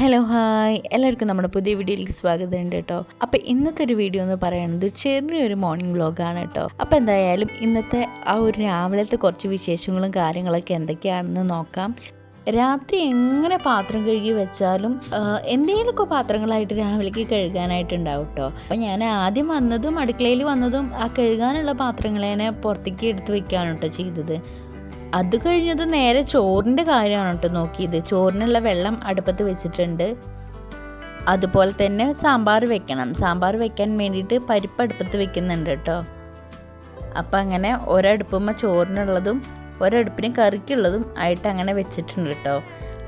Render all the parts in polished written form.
Hello hi എല്ലാവർക്കും നമ്മുടെ പുതിയ വീഡിയോയിലേക്ക് സ്വാഗതം ഉണ്ട് കേട്ടോ. അപ്പോൾ ഇന്നത്തെ ഒരു വീഡിയോ എന്ന് പറയുന്നത് ചെറിയൊരു മോർണിംഗ് വ്ളോഗാണ് കേട്ടോ. അപ്പോൾ എന്തായാലും ഇന്നത്തെ ആ ഒരു രാവിലത്തെ കുറച്ച് വിശേഷങ്ങളും കാര്യങ്ങളൊക്കെ എന്തൊക്കെയാണെന്ന് നോക്കാം. രാത്രി എങ്ങനെ പാത്രം കഴുകി വെച്ചാലും എന്തെങ്കിലുമൊക്കെ പാത്രങ്ങളായിട്ട് രാവിലേക്ക് കഴുകാനായിട്ടുണ്ടാവും കേട്ടോ. അപ്പോൾ ഞാൻ ആദ്യം വന്നതും അടുക്കളയിൽ വന്നതും ആ കഴുകാനുള്ള പാത്രങ്ങളെ പുറത്തേക്ക് എടുത്ത് വെക്കുകയാണ് കേട്ടോ ചെയ്തത്. അത് കഴിഞ്ഞത് നേരെ ചോറിൻ്റെ കാര്യമാണ് കേട്ടോ നോക്കിയത്. ചോറിനുള്ള വെള്ളം അടുപ്പത്ത് വെച്ചിട്ടുണ്ട്. അതുപോലെ തന്നെ സാമ്പാർ വെക്കണം. സാമ്പാർ വെക്കാൻ വേണ്ടിയിട്ട് പരിപ്പ് അടുപ്പത്ത് വെക്കുന്നുണ്ട് കേട്ടോ. അപ്പം അങ്ങനെ ഒരടുപ്പുമ്മ ചോറിനുള്ളതും ഒരടുപ്പിന് കറിക്കുള്ളതും ആയിട്ട് അങ്ങനെ വെച്ചിട്ടുണ്ട് കേട്ടോ.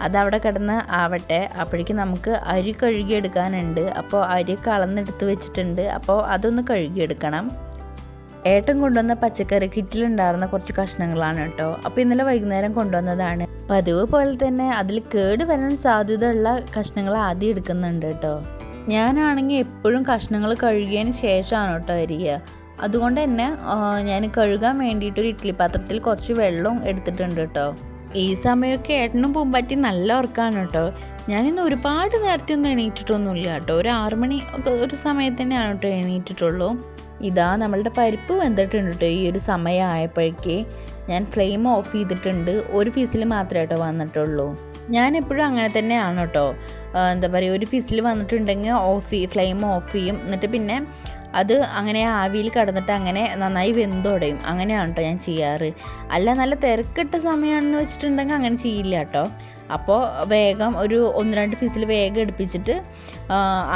അതവിടെ കിടന്ന് ആവട്ടെ. അപ്പോഴേക്കും നമുക്ക് അരി കഴുകിയെടുക്കാനുണ്ട്. അപ്പോൾ അരി കളന്നെടുത്ത് വെച്ചിട്ടുണ്ട്. അപ്പോൾ അതൊന്ന് കഴുകിയെടുക്കണം. ഏട്ടൻ കൊണ്ടുവന്ന പച്ചക്കറി കിറ്റിലുണ്ടായിരുന്ന കുറച്ച് കഷ്ണങ്ങളാണ് കേട്ടോ. അപ്പോൾ ഇന്നലെ വൈകുന്നേരം കൊണ്ടുവന്നതാണ്. പതിവ് പോലെ തന്നെ അതിൽ കേട് വരാൻ സാധ്യതയുള്ള കഷ്ണങ്ങൾ ആദ്യം എടുക്കുന്നുണ്ട് കേട്ടോ. ഞാനാണെങ്കിൽ എപ്പോഴും കഷ്ണങ്ങൾ കഴുകിയതിന് ശേഷമാണ് കേട്ടോ അരിയുക. അതുകൊണ്ട് തന്നെ ഞാൻ കഴുകാൻ വേണ്ടിയിട്ടൊരു ഇഡ്ഡലി പാത്രത്തിൽ കുറച്ച് വെള്ളവും എടുത്തിട്ടുണ്ട് കേട്ടോ. ഈ സമയമൊക്കെ ഏട്ടനും പൂമ്പാറ്റി നല്ല ഉറക്കമാണ് കേട്ടോ. ഞാനിന്ന് ഒരുപാട് നേരത്തെ ഒന്നും എണീറ്റിട്ടൊന്നുമില്ല കേട്ടോ. ഒരു 6 മണി ഒക്കെ ഒരു സമയത്ത് തന്നെയാണ് കേട്ടോ എണീറ്റിട്ടുള്ളൂ. ഇതാ നമ്മളുടെ പരിപ്പ് വെന്തിട്ടുണ്ട് കേട്ടോ. ഈ ഒരു സമയമായപ്പോഴേക്ക് ഞാൻ ഫ്ലെയിം ഓഫ് ചെയ്തിട്ടുണ്ട്. ഒരു ഫിസിൽ മാത്രമേ കേട്ടോ വന്നിട്ടുള്ളൂ. ഞാൻ എപ്പോഴും അങ്ങനെ തന്നെയാണ് കേട്ടോ. എന്താ പറയുക, ഒരു ഫിസിൽ വന്നിട്ടുണ്ടെങ്കിൽ ഫ്ലെയിം ഓഫ് ചെയ്യും. എന്നിട്ട് പിന്നെ അത് അങ്ങനെ ആവിയിൽ കിടന്നിട്ട് അങ്ങനെ നന്നായി വെന്തുടയും. അങ്ങനെയാണ് കേട്ടോ ഞാൻ ചെയ്യാറ്. അല്ല നല്ല തിരക്കിട്ട സമയമാണെന്ന് വെച്ചിട്ടുണ്ടെങ്കിൽ അങ്ങനെ ചെയ്യില്ല കേട്ടോ. അപ്പോൾ വേഗം ഒരു 1-2 ഫിസിൽ വേഗം എടുപ്പിച്ചിട്ട്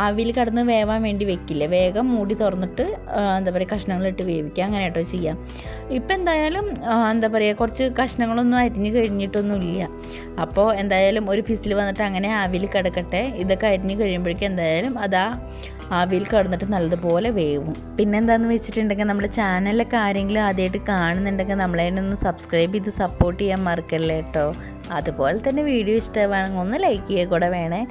ആവിയിൽ കിടന്ന് വേവാൻ വേണ്ടി വെക്കില്ലേ, വേഗം മൂടി തുറന്നിട്ട് എന്താ പറയുക കഷ്ണങ്ങളിട്ട് വേവിക്കുക. അങ്ങനെ കേട്ടോ ചെയ്യാം. ഇപ്പം എന്തായാലും എന്താ പറയുക കുറച്ച് കഷ്ണങ്ങളൊന്നും അരിഞ്ഞ് കഴിഞ്ഞിട്ടൊന്നുമില്ല. അപ്പോൾ എന്തായാലും ഒരു ഫിസിൽ വന്നിട്ട് അങ്ങനെ ആവിയിൽ കിടക്കട്ടെ. ഇതൊക്കെ അരിഞ്ഞ് കഴിയുമ്പോഴേക്കും എന്തായാലും അതാ ആവിയിൽ കിടന്നിട്ട് നല്ലതുപോലെ വേവും. പിന്നെന്താണെന്ന് വെച്ചിട്ടുണ്ടെങ്കിൽ നമ്മുടെ ചാനലൊക്കെ ആരെങ്കിലും ആദ്യമായിട്ട് കാണുന്നുണ്ടെങ്കിൽ നമ്മളതിനൊന്ന് സബ്സ്ക്രൈബ് ചെയ്ത് സപ്പോർട്ട് ചെയ്യാൻ മറക്കല്ലേ കേട്ടോ. അതുപോലെ തന്നെ വീഡിയോ ഇഷ്ടമാണെങ്കിൽ ഒന്ന് ലൈക്ക് ചെയ്യുക കൂടെ വേണേ.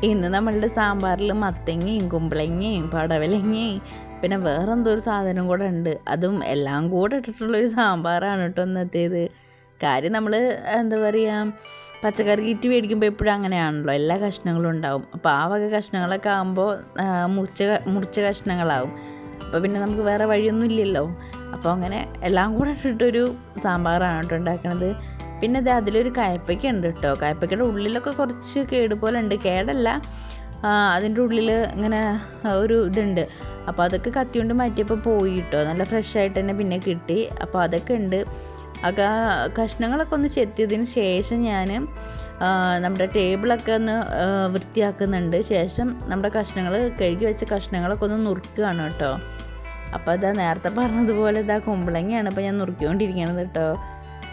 ഇന്ന് നമ്മളുടെ സാമ്പാറിൽ മത്തങ്ങയും കുമ്പളങ്ങയും പടവലങ്ങയും പിന്നെ വേറെന്തോ ഒരു സാധനം കൂടെ ഉണ്ട്. അതും എല്ലാം കൂടെ ഇട്ടിട്ടുള്ളൊരു സാമ്പാറാണ് കേട്ടോ ഇന്നത്തേത്. കാര്യം നമ്മൾ എന്താ പറയുക പച്ചക്കറി കിറ്റ് മേടിക്കുമ്പോൾ എപ്പോഴും അങ്ങനെയാണല്ലോ, എല്ലാ കഷ്ണങ്ങളും ഉണ്ടാവും. അപ്പോൾ ആ വക കഷ്ണങ്ങളൊക്കെ ആകുമ്പോൾ മുറിച്ച കഷ്ണങ്ങളാവും. അപ്പോൾ പിന്നെ നമുക്ക് വേറെ വഴിയൊന്നും ഇല്ലല്ലോ. അപ്പോൾ അങ്ങനെ എല്ലാം കൂടെ ഇട്ടിട്ടൊരു സാമ്പാറാണ് കേട്ടോ ഉണ്ടാക്കുന്നത്. പിന്നെ അത് അതിലൊരു കയ്പ്പയ്ക്ക ഉണ്ട് കേട്ടോ. കയ്പ്പയ്ക്കയുടെ ഉള്ളിലൊക്കെ കുറച്ച് കേട് പോലെ ഉണ്ട്. കേടല്ല, അതിൻ്റെ ഉള്ളിൽ ഇങ്ങനെ ഒരു ഇതുണ്ട്. അപ്പോൾ അതൊക്കെ കത്തി കൊണ്ട് മാറ്റിയപ്പോൾ പോയി കേട്ടോ. നല്ല ഫ്രഷായിട്ട് തന്നെ പിന്നെ കിട്ടി. അപ്പോൾ അതൊക്കെ ഉണ്ട്. ആ കഷ്ണങ്ങളൊക്കെ ഒന്ന് ചെത്തിയതിന് ശേഷം ഞാൻ നമ്മുടെ ടേബിളൊക്കെ ഒന്ന് വൃത്തിയാക്കുന്നുണ്ട്. ശേഷം നമ്മുടെ കഴുകി വെച്ച കഷ്ണങ്ങളൊക്കെ ഒന്ന് നുറുക്കുകയാണ് കേട്ടോ. അപ്പോൾ അതാ നേരത്തെ പറഞ്ഞതുപോലെ ഇതാ കുമ്പളങ്ങയാണ് ഇപ്പോൾ ഞാൻ നുറുക്കിക്കൊണ്ടിരിക്കണത് കേട്ടോ.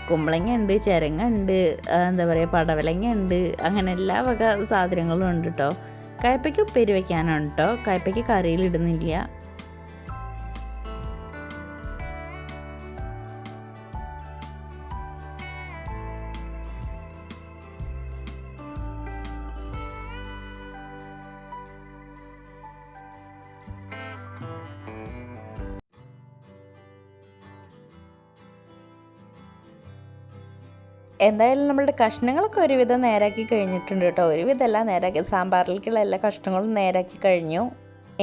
കുമ്പളങ്ങ ഉണ്ട്, ചിരങ്ങ ഉണ്ട്, എന്താ പറയുക പടവലങ്ങ ഉണ്ട്, അങ്ങനെ എല്ലാ വക സാധനങ്ങളും ഉണ്ട് കേട്ടോ. കയ്പ്പയ്ക്ക് ഉപ്പേരി വയ്ക്കാനാണ് കേട്ടോ. കയ്പ്പയ്ക്ക് കറിയിലിടുന്നില്ല. എന്തായാലും നമ്മളുടെ കഷ്ണങ്ങളൊക്കെ ഒരുവിധം നേരാക്കി കഴിഞ്ഞിട്ടുണ്ട് കേട്ടോ. ഒരുവിധമല്ല നേരാക്കി, സാമ്പാറിലേക്കുള്ള എല്ലാ കഷ്ണങ്ങളും നേരാക്കി കഴിഞ്ഞു.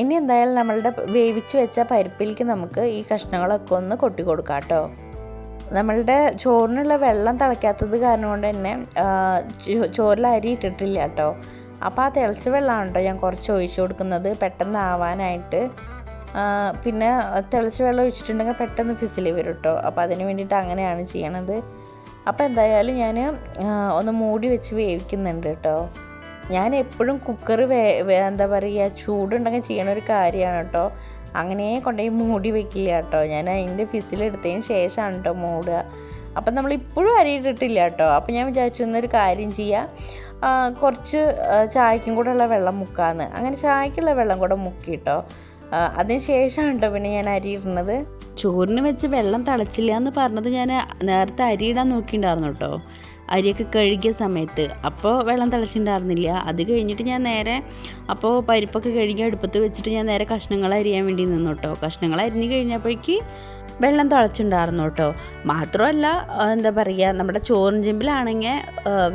ഇനി എന്തായാലും നമ്മളുടെ വേവിച്ച് വെച്ച പരിപ്പിലേക്ക് നമുക്ക് ഈ കഷ്ണങ്ങളൊക്കെ ഒന്ന് കൊട്ടി കൊടുക്കാം കേട്ടോ. നമ്മളുടെ ചോറിനുള്ള വെള്ളം തിളയ്ക്കാത്തത് കാരണം കൊണ്ട് തന്നെ ചോറിൽ അരി ഇട്ടിട്ടില്ല കേട്ടോ. അപ്പോൾ ആ തിളച്ച വെള്ളമാണ് കേട്ടോ ഞാൻ കുറച്ച് ഒഴിച്ചു കൊടുക്കുന്നത് പെട്ടെന്ന് ആവാനായിട്ട്. പിന്നെ തിളച്ച വെള്ളം ഒഴിച്ചിട്ടുണ്ടെങ്കിൽ പെട്ടെന്ന് ഫിസിൽ വരും കേട്ടോ. അപ്പോൾ അതിന് വേണ്ടിയിട്ട് അങ്ങനെയാണ് ചെയ്യണത്. അപ്പോൾ എന്തായാലും ഞാൻ ഒന്ന് മൂടി വെച്ച് വേവിക്കുന്നുണ്ട് കേട്ടോ. ഞാൻ എപ്പോഴും കുക്കർ എന്താ പറയുക ചൂടുണ്ടെങ്കിൽ ചെയ്യണ ഒരു കാര്യമാണ് കേട്ടോ. അങ്ങനെ കൊണ്ടുപോയി മൂടി വെക്കില്ല കേട്ടോ. ഞാൻ അതിൻ്റെ ഫിസിലെടുത്തതിന് ശേഷമാണ് കേട്ടോ മൂടുക. അപ്പം നമ്മളിപ്പോഴും അരി ഇട്ടിട്ടില്ല കേട്ടോ. അപ്പോൾ ഞാൻ വിചാരിച്ചിരുന്നൊരു കാര്യം ചെയ്യാം, കുറച്ച് ചായക്കും കൂടെ ഉള്ള വെള്ളം മുക്കാമെന്ന്. അങ്ങനെ ചായക്കുള്ള വെള്ളം കൂടെ മുക്കി കേട്ടോ. അതിന് ശേഷമാണ് കേട്ടോ പിന്നെ ഞാൻ അരി ഇടുന്നത്. ചോറിന് വെച്ച് വെള്ളം തിളച്ചില്ല എന്ന് പറഞ്ഞത് ഞാൻ നേരത്തെ അരി ഇടാൻ നോക്കിയിട്ടുണ്ടായിരുന്നു കേട്ടോ. അരിയൊക്കെ കഴുകിയ സമയത്ത്. അപ്പോൾ വെള്ളം തിളച്ചിട്ടുണ്ടായിരുന്നില്ല. അത് കഴിഞ്ഞിട്ട് ഞാൻ നേരെ അപ്പോൾ പരിപ്പൊക്കെ കഴുകി അടുപ്പത്ത് വെച്ചിട്ട് ഞാൻ നേരെ കഷ്ണങ്ങൾ അരിയാൻ വേണ്ടി നിന്നു കേട്ടോ. കഷ്ണങ്ങൾ അരിഞ്ഞ് കഴിഞ്ഞപ്പോഴേക്ക് വെള്ളം തിളച്ചിട്ടുണ്ടായിരുന്നു കേട്ടോ. മാത്രമല്ല എന്താ പറയുക, നമ്മുടെ ചോറും ചെമ്പിലാണെങ്കിൽ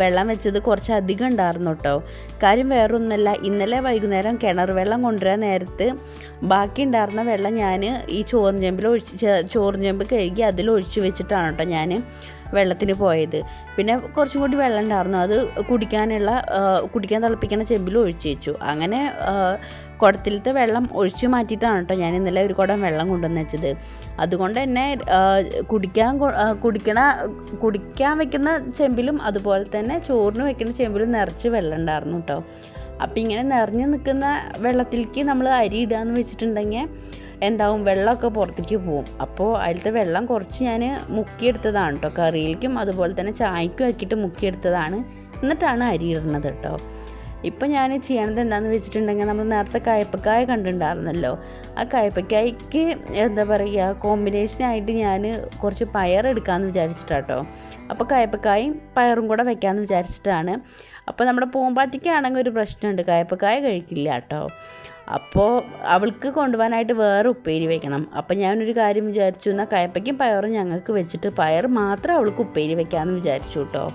വെള്ളം വെച്ചത് കുറച്ച് അധികം ഉണ്ടായിരുന്നു കേട്ടോ. കാര്യം വേറൊന്നുമല്ല, ഇന്നലെ വൈകുന്നേരം കിണർ വെള്ളം കൊണ്ടുവരാൻ നേരത്ത് ബാക്കി ഉണ്ടായിരുന്ന വെള്ളം ഞാൻ ഈ ചോറും ചെമ്പ് കഴുകി അതിലൊഴിച്ച് വെച്ചിട്ടാണ് കേട്ടോ ഞാൻ വെള്ളത്തിന് പോയത്. പിന്നെ കുറച്ചും കൂടി വെള്ളം ഉണ്ടായിരുന്നു, അത് കുടിക്കാൻ തിളപ്പിക്കണ ചെമ്പിൽ ഒഴിച്ച് വെച്ചു. അങ്ങനെ കുടത്തിലത്തെ വെള്ളം ഒഴിച്ചു മാറ്റിയിട്ടാണ് കേട്ടോ ഞാൻ ഇന്നലെ ഒരു കുടം വെള്ളം കൊണ്ടുവന്ന് വെച്ചത്. അതുകൊണ്ട് തന്നെ കുടിക്കാൻ വെക്കുന്ന ചെമ്പിലും അതുപോലെ തന്നെ ചോറിന് വെക്കുന്ന ചെമ്പിലും നിറച്ച് വെള്ളം ഉണ്ടായിരുന്നു കേട്ടോ. അപ്പം ഇങ്ങനെ നിറഞ്ഞു നിൽക്കുന്ന വെള്ളത്തിലേക്ക് നമ്മൾ അരി ഇടാന്ന് വെച്ചിട്ടുണ്ടെങ്കിൽ എന്താവും, വെള്ളമൊക്കെ പുറത്തേക്ക് പോവും. അപ്പോൾ അതിലത്തെ വെള്ളം കുറച്ച് ഞാൻ മുക്കിയെടുത്തതാണ് കേട്ടോ. കറിയിലേക്കും അതുപോലെ തന്നെ ചായക്കും ആക്കിയിട്ട് മുക്കിയെടുത്തതാണ്. എന്നിട്ടാണ് അരി ഇടുന്നത് കേട്ടോ. ഇപ്പം ഞാൻ ചെയ്യണത് എന്താണെന്ന് വെച്ചിട്ടുണ്ടെങ്കിൽ, നമ്മൾ നേരത്തെ കയ്പ്പക്കായ കണ്ടിട്ടുണ്ടായിരുന്നല്ലോ, ആ കയ്പ്പക്കായ്ക്ക് എന്താ പറയുക കോമ്പിനേഷനായിട്ട് ഞാൻ കുറച്ച് പയറെടുക്കാമെന്ന് വിചാരിച്ചിട്ടാട്ടോ. അപ്പോൾ കയ്പ്പക്കായും പയറും കൂടെ വെക്കാമെന്ന് വിചാരിച്ചിട്ടാണ്. അപ്പോൾ നമ്മുടെ പൂമ്പാറ്റിക്കാണെങ്കിൽ ഒരു പ്രശ്നമുണ്ട്, കയ്പ്പക്കായ കഴിക്കില്ല കേട്ടോ. അപ്പോൾ അവൾക്ക് കൊണ്ടുപോകാനായിട്ട് വേറെ ഉപ്പേരി വെക്കണം. അപ്പോൾ ഞാനൊരു കാര്യം വിചാരിച്ചു, എന്നാൽ കയ്പ്പയ്ക്കും പയറും ഞങ്ങൾക്ക് വെച്ചിട്ട് പയർ മാത്രം അവൾക്ക് ഉപ്പേരി വെക്കാമെന്ന് വിചാരിച്ചു കേട്ടോ.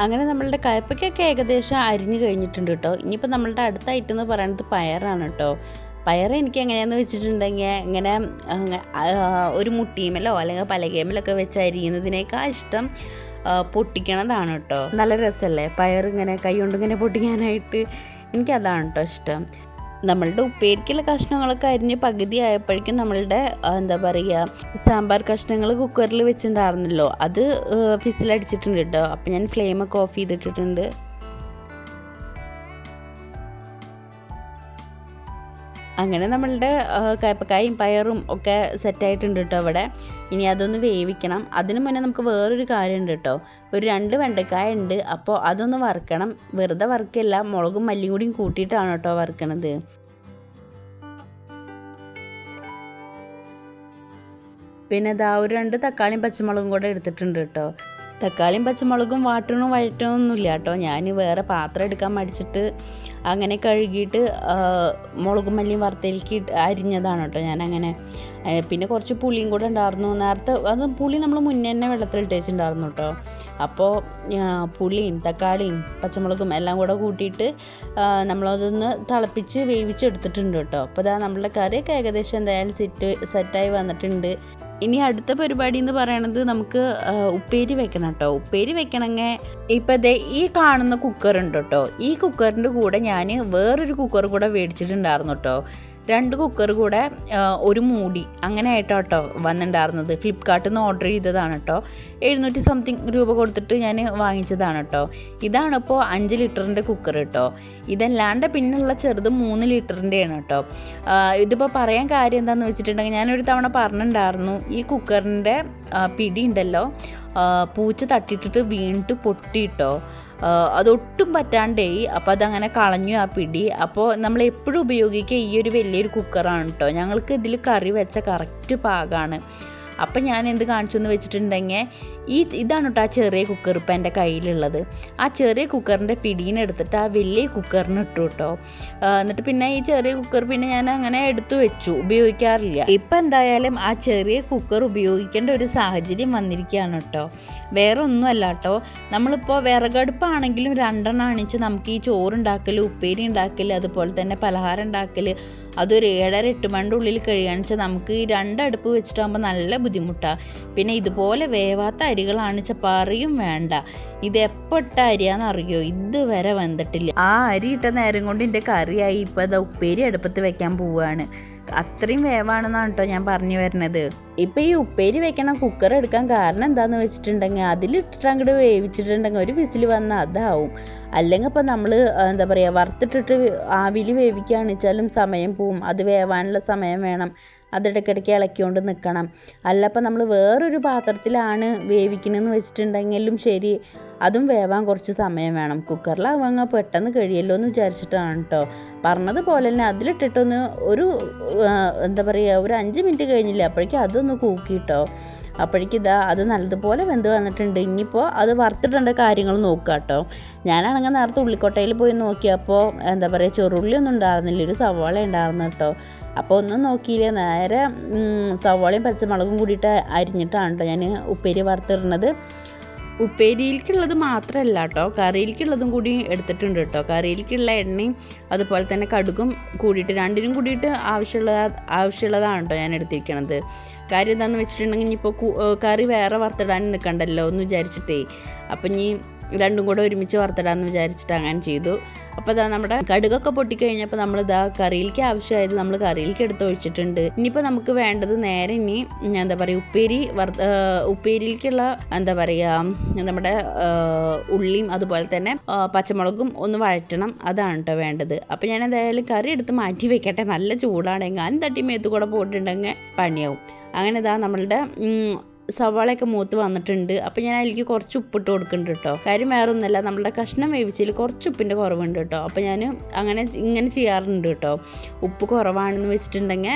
അങ്ങനെ നമ്മളുടെ കയ്പ്പയ്ക്കൊക്കെ ഏകദേശം അരിഞ്ഞ് കഴിഞ്ഞിട്ടുണ്ട് കേട്ടോ. ഇനിയിപ്പോൾ നമ്മളുടെ അടുത്ത ഐറ്റം എന്ന് പറയുന്നത് പയറാണ് കേട്ടോ. പയർ എനിക്ക് എങ്ങനെയാണെന്ന് വെച്ചിട്ടുണ്ടെങ്കിൽ, ഇങ്ങനെ ഒരു മുട്ടിയമേലോ അല്ലെങ്കിൽ പലകേമലൊക്കെ വെച്ച് അരിയുന്നതിനേക്കാൾ ഇഷ്ടം പൊട്ടിക്കണതാണ് കേട്ടോ. നല്ല രസമല്ലേ പയർ ഇങ്ങനെ കൈ കൊണ്ട് ഇങ്ങനെ പൊട്ടിക്കാനായിട്ട്, എനിക്കതാണ് കേട്ടോ ഇഷ്ടം. നമ്മളുടെ ഉപ്പേരിക്കുള്ള കഷ്ണങ്ങളൊക്കെ അരിഞ്ഞ് പകുതി ആയപ്പോഴേക്കും നമ്മളുടെ എന്താ പറയുക സാമ്പാർ കഷ്ണങ്ങൾ കുക്കറിൽ വെച്ചിട്ടുണ്ടായിരുന്നല്ലോ, അത് ഫിസിലടിച്ചിട്ടുണ്ട് കേട്ടോ. അപ്പം ഞാൻ ഫ്ലെയിമൊക്കെ ഓഫ് ചെയ്തിട്ടിട്ടുണ്ട്. അങ്ങനെ നമ്മളുടെ കയ്പ്പക്കായും പയറും ഒക്കെ സെറ്റായിട്ടുണ്ട് കേട്ടോ അവിടെ. ഇനി അതൊന്ന് വേവിക്കണം. അതിന് മുന്നേ നമുക്ക് വേറൊരു കാര്യമുണ്ട് കേട്ടോ. ഒരു 2 വെണ്ടക്കായ ഉണ്ട്, അപ്പോൾ അതൊന്ന് വറുക്കണം. വെറുതെ വറുക്കല്ല, മുളകും മല്ലിയും കൂടിയും കൂട്ടിയിട്ടാണ് കേട്ടോ വറുക്കണത്. പിന്നെ ഇതാ ഒരു 2 തക്കാളിയും പച്ചമുളകും കൂടെ എടുത്തിട്ടുണ്ട് കേട്ടോ. തക്കാളിയും പച്ചമുളകും വഴറ്റണമൊന്നുമില്ല കേട്ടോ. ഞാൻ വേറെ പാത്രം എടുക്കാൻ മടിച്ചിട്ട് അങ്ങനെ കഴുകിയിട്ട് മുളകും മല്ലിയും വറുത്തയിലേക്ക് അരിഞ്ഞതാണ് കേട്ടോ ഞാനങ്ങനെ. പിന്നെ കുറച്ച് പുളിയും കൂടെ ഉണ്ടായിരുന്നു നേരത്തെ. അത് പുളി നമ്മൾ മുന്നേ തന്നെ വെള്ളത്തിലിട്ട് വെച്ചിട്ടുണ്ടായിരുന്നു കേട്ടോ. അപ്പോൾ പുളിയും തക്കാളിയും പച്ചമുളകും എല്ലാം കൂടെ കൂട്ടിയിട്ട് നമ്മളതൊന്ന് തിളപ്പിച്ച് വേവിച്ചെടുത്തിട്ടുണ്ട് കേട്ടോ. അപ്പോൾ ഇതാ നമ്മളുടെ കറിയൊക്കെ ഏകദേശം എന്തായാലും സെറ്റായി വന്നിട്ടുണ്ട്. ഇനി അടുത്ത പരിപാടി എന്ന് പറയണത് നമുക്ക് ഉപ്പേരി വെക്കണം കേട്ടോ. ഉപ്പേരി വെക്കണമെങ്കിൽ ഇപ്പം ദേ ഈ കാണുന്ന കുക്കറുണ്ട് കേട്ടോ. ഈ കുക്കറിൻ്റെ കൂടെ ഞാൻ വേറൊരു കുക്കർ കൂടെ മേടിച്ചിട്ടുണ്ടായിരുന്നു കേട്ടോ. 2 കുക്കർ കൂടെ ഒരു മൂടി അങ്ങനെ ആയിട്ടോ കേട്ടോ വന്നിട്ടുണ്ടായിരുന്നത്. ഫ്ലിപ്കാർട്ടിൽ നിന്ന് ഓർഡർ ചെയ്തതാണ് കേട്ടോ. 700 സംതിങ് രൂപ കൊടുത്തിട്ട് ഞാൻ വാങ്ങിച്ചതാണ് കേട്ടോ. ഇതാണിപ്പോൾ 5 ലിറ്ററിൻ്റെ കുക്കർ കേട്ടോ. ഇതല്ലാണ്ട് പിന്നുള്ള ചെറുത് 3 ലിറ്ററിൻ്റെയാണ് കേട്ടോ. ഇതിപ്പോൾ പറയാൻ കാര്യം എന്താണെന്ന് വെച്ചിട്ടുണ്ടെങ്കിൽ, ഞാനൊരു തവണ പറഞ്ഞിട്ടുണ്ടായിരുന്നു ഈ കുക്കറിൻ്റെ പിടി ഉണ്ടല്ലോ, പൂച്ച തട്ടിയിട്ടിട്ട് വീണിട്ട് പൊട്ടിയിട്ടോ. അതൊട്ടും പറ്റാണ്ടേ. അപ്പോൾ അതങ്ങനെ കളഞ്ഞു ആ പിടി. അപ്പോൾ നമ്മൾ എപ്പോഴും ഉപയോഗിക്കുക ഈ ഒരു വലിയൊരു കുക്കറാണ് കേട്ടോ. ഞങ്ങൾക്ക് ഇതിൽ കറി വെച്ച കറക്റ്റ് പാകമാണ്. അപ്പം ഞാൻ എന്ത് കാണിച്ചു എന്ന് വെച്ചിട്ടുണ്ടെങ്കിൽ, ഇതാണ് കേട്ടോ ആ ചെറിയ കുക്കർ ഇപ്പം എൻ്റെ കയ്യിലുള്ളത്. ആ ചെറിയ കുക്കറിൻ്റെ പിടീനെടുത്തിട്ട് ആ വലിയ കുക്കറിന് ഇട്ടു കേട്ടോ. എന്നിട്ട് പിന്നെ ഈ ചെറിയ കുക്കർ പിന്നെ ഞാൻ അങ്ങനെ എടുത്തു വെച്ചു, ഉപയോഗിക്കാറില്ല. ഇപ്പം എന്തായാലും ആ ചെറിയ കുക്കർ ഉപയോഗിക്കേണ്ട ഒരു സാഹചര്യം വന്നിരിക്കുകയാണ് കേട്ടോ. വേറെ ഒന്നുമല്ല കേട്ടോ, നമ്മളിപ്പോൾ വിറകടുപ്പാണെങ്കിലും 2 എണ്ണം അണിച്ച് നമുക്ക് ഈ ചോറുണ്ടാക്കൽ, ഉപ്പേരി ഉണ്ടാക്കൽ, അതുപോലെ തന്നെ പലഹാരം ഉണ്ടാക്കൽ അതൊരു 7-8 മണിൻ്റെ ഉള്ളിൽ കഴിയുകയാണെന്ന് വെച്ചാൽ നമുക്ക് ഈ 2 അടുപ്പ് വെച്ചിട്ടാകുമ്പോൾ നല്ല ബുദ്ധിമുട്ടാണ്. പിന്നെ ഇതുപോലെ വേവാത്ത അരികളാണെന്ന് വെച്ചാൽ പറയും വേണ്ട. ഇത് എപ്പോൾ ഇട്ട അരിയാണെന്നറിയോ, ഇതുവരെ വെന്തിട്ടില്ല. ആ അരി ഇട്ട നേരം കൊണ്ട് എൻ്റെ കറിയായി. ഇപ്പോൾ അത് ഉപ്പേരി അടുപ്പത്ത് വെക്കാൻ പോവുകയാണ്. അത്രയും വേവാണെന്നാണ് കേട്ടോ ഞാൻ പറഞ്ഞു വരുന്നത്. ഇപ്പം ഈ ഉപ്പേരി വെക്കണ കുക്കർ എടുക്കാൻ കാരണം എന്താണെന്ന് വെച്ചിട്ടുണ്ടെങ്കിൽ, അതിലിട്ടിട്ട് അങ്ങോട്ട് വേവിച്ചിട്ടുണ്ടെങ്കിൽ ഒരു വിസിൽ വന്നാൽ അതാവും. അല്ലെങ്കിൽ ഇപ്പം നമ്മൾ എന്താ പറയുക വറുത്തിട്ടിട്ട് ആവിയിൽ വേവിക്കുകയാണെന്ന് വെച്ചാലും സമയം പോവും. അത് വേവാനുള്ള സമയം വേണം, അതിടയ്ക്കിടയ്ക്ക് ഇളക്കിക്കൊണ്ട് നിൽക്കണം. അല്ല ഇപ്പം നമ്മൾ വേറൊരു പാത്രത്തിലാണ് വേവിക്കണമെന്ന് വെച്ചിട്ടുണ്ടെങ്കിലും ശരി, അതും വേവാൻ കുറച്ച് സമയം വേണം. കുക്കറിലാവുക പെട്ടെന്ന് കഴിയല്ലോ എന്ന് വിചാരിച്ചിട്ടാണ് കേട്ടോ. പറഞ്ഞതുപോലെ തന്നെ അതിലിട്ടിട്ടൊന്ന് എന്താ പറയുക, ഒരു 5 മിനിറ്റ് കഴിഞ്ഞില്ല, അപ്പോഴേക്കും അതൊന്ന് കൂക്കിട്ടോ. അപ്പോഴേക്കും അത് നല്ലതുപോലെ വെന്ത് വന്നിട്ടുണ്ട്. ഇനിയിപ്പോൾ അത് വറുത്തിടേണ്ട കാര്യങ്ങൾ നോക്കുക കേട്ടോ. ഞാനാണെങ്കിൽ നേരത്തെ ഉള്ളിക്കൊട്ടയിൽ പോയി നോക്കിയപ്പോൾ എന്താ പറയുക, ചെറുള്ളി ഒന്നും ഉണ്ടായിരുന്നില്ല, ഒരു സവാള ഉണ്ടായിരുന്നു കേട്ടോ. അപ്പോൾ ഒന്നും നോക്കിയില്ല, നേരെ സവാളയും പച്ചമുളകും കൂടിയിട്ട് അരിഞ്ഞിട്ടാണ് കേട്ടോ ഞാൻ ഉപ്പേരി വറുത്തിടുന്നത്. ഉപ്പേരിയിലേക്കുള്ളത് മാത്രമല്ല കേട്ടോ, കറിയിലേക്കുള്ളതും കൂടി എടുത്തിട്ടുണ്ട് കേട്ടോ. കറിയിലേക്കുള്ള എണ്ണയും അതുപോലെ തന്നെ കടുകും കൂടിയിട്ട് രണ്ടിനും കൂടിയിട്ട് ആവശ്യമുള്ളതാണ് കേട്ടോ ഞാൻ എടുത്തിരിക്കണത്. കാര്യം എന്താണെന്ന് വെച്ചിട്ടുണ്ടെങ്കിൽ ഇനിയിപ്പോൾ കറി വേറെ വറുത്തിടാൻ നിൽക്കണ്ടല്ലോ എന്ന് വിചാരിച്ചിട്ടേ, അപ്പം ഇനി രണ്ടും കൂടെ ഒരുമിച്ച് വറുത്തിടാമെന്ന് വിചാരിച്ചിട്ട് അങ്ങനെ ചെയ്തു. അപ്പോൾ ഇതാ നമ്മുടെ കടുകൊക്കെ പൊട്ടിക്കഴിഞ്ഞപ്പോൾ നമ്മളിതാ കറിയിലേക്ക് ആവശ്യമായത് നമ്മൾ കറിയിലേക്ക് എടുത്തൊഴിച്ചിട്ടുണ്ട്. ഇനിയിപ്പോൾ നമുക്ക് വേണ്ടത് നേരെ ഇനി എന്താ പറയുക, ഉപ്പേരിയിലേക്കുള്ള എന്താ പറയുക, നമ്മുടെ ഉള്ളിയും അതുപോലെ തന്നെ പച്ചമുളകും ഒന്ന് വഴറ്റണം, അതാണ് കേട്ടോ വേണ്ടത്. അപ്പോൾ ഞാൻ എന്തായാലും കറി എടുത്ത് മാറ്റി വെക്കട്ടെ, നല്ല ചൂടാണെങ്കിൽ ഞാൻ തട്ടി മേത്ത് കൂടെ പോയിട്ടുണ്ടെങ്കിൽ പണിയാവും. അങ്ങനെ ഇതാ നമ്മളുടെ സവാളയൊക്കെ മൂത്ത് വന്നിട്ടുണ്ട്. അപ്പോൾ ഞാൻ അതിലേക്ക് കുറച്ച് ഉപ്പിട്ട് കൊടുക്കുന്നുണ്ട് കേട്ടോ. കാര്യം വേറെ ഒന്നുമല്ല, നമ്മളുടെ കഷ്ണം വേവിച്ചതിൽ കുറച്ച് ഉപ്പിൻ്റെ കുറവുണ്ട് കേട്ടോ. അപ്പോൾ ഞാൻ ഇങ്ങനെ ചെയ്യാറുണ്ട് കേട്ടോ. ഉപ്പ് കുറവാണെന്ന് വെച്ചിട്ടുണ്ടെങ്കിൽ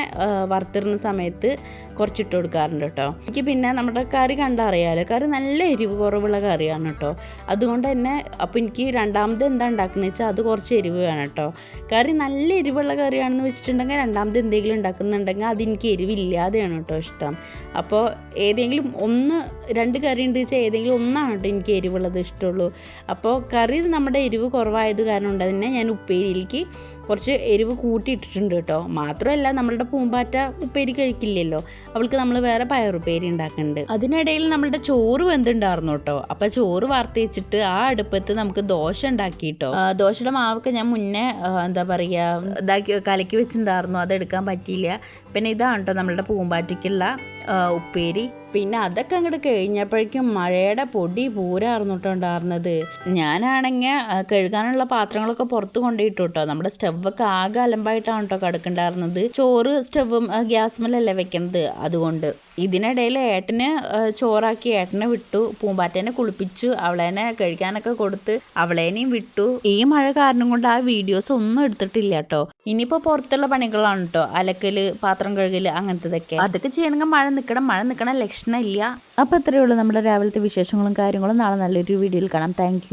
വറുത്തിടുന്ന സമയത്ത് കുറച്ചിട്ട് കൊടുക്കാറുണ്ട് കേട്ടോ. എനിക്ക് പിന്നെ നമ്മുടെ കറി കണ്ടറിയാമല്ലോ, കറി നല്ല എരിവ് കുറവുള്ള കറിയാണ് കേട്ടോ. അതുകൊണ്ട് തന്നെ അപ്പോൾ എനിക്ക് രണ്ടാമത് എന്താ ഉണ്ടാക്കുന്നത് വെച്ചാൽ അത് കുറച്ച് എരിവ് വേണം കേട്ടോ. കറി നല്ല എരിവുള്ള കറിയാണെന്ന് വെച്ചിട്ടുണ്ടെങ്കിൽ രണ്ടാമത് എന്തെങ്കിലും ഉണ്ടാക്കുന്നുണ്ടെങ്കിൽ അതെനിക്ക് എരിവില്ലാതെയാണ് കേട്ടോ ഇഷ്ടം. അപ്പോൾ ഏതെങ്കിലും 1-2 കറി ഉണ്ട് വെച്ചാൽ ഏതെങ്കിലും ഒന്നാണ് കേട്ടോ എനിക്ക് എരിവുള്ളത് ഇഷ്ടമുള്ളൂ. അപ്പോൾ കറി നമ്മുടെ എരിവ് കുറവായത് കാരണം കൊണ്ട് തന്നെ ഞാൻ ഉപ്പേരിയിലേക്ക് കുറച്ച് എരിവ് കൂട്ടിയിട്ടിട്ടുണ്ട് കേട്ടോ. മാത്രമല്ല നമ്മളുടെ പൂമ്പാറ്റ ഉപ്പേരി കഴിക്കില്ലല്ലോ, അവൾക്ക് നമ്മൾ വേറെ പയറുപ്പേരി ഉണ്ടാക്കുന്നുണ്ട്. അതിനിടയിൽ നമ്മളുടെ ചോറ് വെന്തുണ്ടായിരുന്നു കേട്ടോ. അപ്പോൾ ചോറ് വാർത്ത് വെച്ചിട്ട് ആ അടുപ്പത്ത് നമുക്ക് ദോശ ഉണ്ടാക്കിയിട്ടോ. ദോശയുടെ മാവൊക്കെ ഞാൻ മുന്നേ എന്താ പറയുക കലക്കി വെച്ചിട്ടുണ്ടായിരുന്നു, അതെടുക്കാൻ പറ്റിയില്ല. പിന്നെ ഇതാണ് കേട്ടോ നമ്മളുടെ പൂമ്പാറ്റയ്ക്കുള്ള ഉപ്പേരി. പിന്നെ അതൊക്കെ അങ്ങോട്ട് കഴിഞ്ഞപ്പോഴേക്കും മഴയുടെ പൊടി പൂരായിരുന്നു കേട്ടോ ഉണ്ടായിരുന്നത്. ഞാനാണെങ്കിൽ കഴുകാനുള്ള പാത്രങ്ങളൊക്കെ പുറത്ത് കൊണ്ടുപോയിട്ടു കേട്ടോ. നമ്മുടെ സ്റ്റവൊക്കെ ആകെ അലമ്പായിട്ടാണ് കേട്ടോ കിടക്കുന്നുണ്ടായിരുന്നത്. ചോറ് സ്റ്റവും ഗ്യാസ്മേലല്ലേ വെക്കണത്, അതുകൊണ്ട്. ഇതിനിടയിൽ ഏട്ടന് ചോറാക്കി ഏട്ടനെ വിട്ടു, പൂമ്പാറ്റേനെ കുളിപ്പിച്ചു, അവളേനെ കഴിക്കാനൊക്കെ കൊടുത്ത് അവളേനെയും വിട്ടു. ഈ മഴ കാരണം കൊണ്ട് ആ വീഡിയോസ് ഒന്നും എടുത്തിട്ടില്ല കേട്ടോ. ഇനിയിപ്പോൾ പുറത്തുള്ള പണികളാണ് കേട്ടോ, അലക്കല്, പാത്രം കഴുകല്, അങ്ങനത്തതൊക്കെ. അതൊക്കെ ചെയ്യണമെങ്കിൽ മഴ നിൽക്കണം ലക്ഷണമില്ല. അപ്പോൾ അത്രയേ ഉള്ളൂ നമ്മുടെ രാവിലത്തെ വിശേഷങ്ങളും കാര്യങ്ങളും. നാളെ നല്ലൊരു വീഡിയോയിൽ കാണാം. താങ്ക്